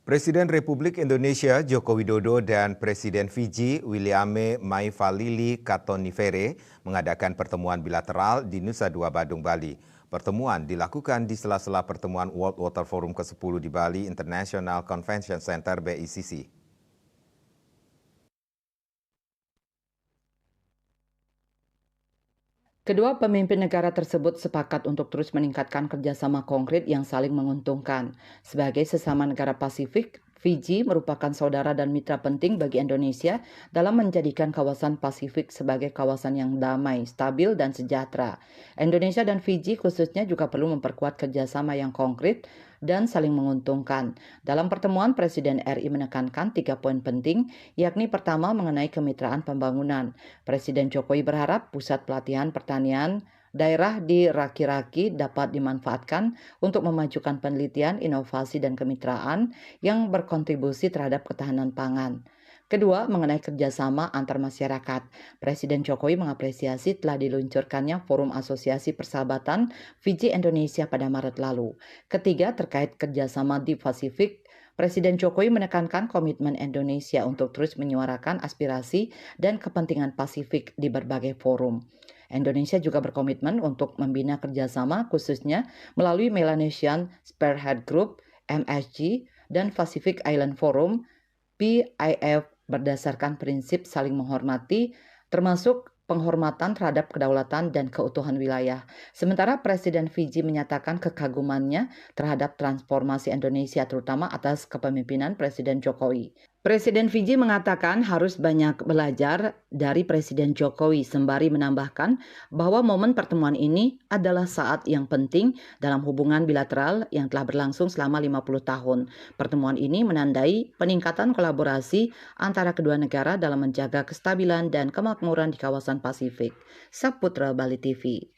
Presiden Republik Indonesia Joko Widodo dan Presiden Fiji Williame Maifalili Katonifere mengadakan pertemuan bilateral di Nusa Dua Badung, Bali. Pertemuan dilakukan di sela-sela pertemuan World Water Forum ke-10 di Bali International Convention Center BICC. Kedua pemimpin negara tersebut sepakat untuk terus meningkatkan kerjasama konkret yang saling menguntungkan. Sebagai sesama negara Pasifik, Fiji merupakan saudara dan mitra penting bagi Indonesia dalam menjadikan kawasan Pasifik sebagai kawasan yang damai, stabil, dan sejahtera. Indonesia dan Fiji khususnya juga perlu memperkuat kerjasama yang konkret dan saling menguntungkan. Dalam pertemuan, Presiden RI menekankan 3 poin penting, yakni pertama mengenai kemitraan pembangunan. Presiden Jokowi berharap pusat pelatihan pertanian daerah di Raki-Raki dapat dimanfaatkan untuk memajukan penelitian, inovasi, dan kemitraan yang berkontribusi terhadap ketahanan pangan. Kedua, mengenai kerjasama antar masyarakat. Presiden Jokowi mengapresiasi telah diluncurkannya Forum Asosiasi Persahabatan Fiji Indonesia pada Maret lalu. Ketiga, terkait kerjasama di Pasifik, Presiden Jokowi menekankan komitmen Indonesia untuk terus menyuarakan aspirasi dan kepentingan Pasifik di berbagai forum. Indonesia juga berkomitmen untuk membina kerjasama khususnya melalui Melanesian Spearhead Group, MSG, dan Pacific Island Forum, PIF, berdasarkan prinsip saling menghormati, termasuk penghormatan terhadap kedaulatan dan keutuhan wilayah. Sementara Presiden Fiji menyatakan kekagumannya terhadap transformasi Indonesia terutama atas kepemimpinan Presiden Jokowi. Presiden Fiji mengatakan harus banyak belajar dari Presiden Jokowi sembari menambahkan bahwa momen pertemuan ini adalah saat yang penting dalam hubungan bilateral yang telah berlangsung selama 50 tahun. Pertemuan ini menandai peningkatan kolaborasi antara kedua negara dalam menjaga kestabilan dan kemakmuran di kawasan Pasifik. Saputra Bali TV.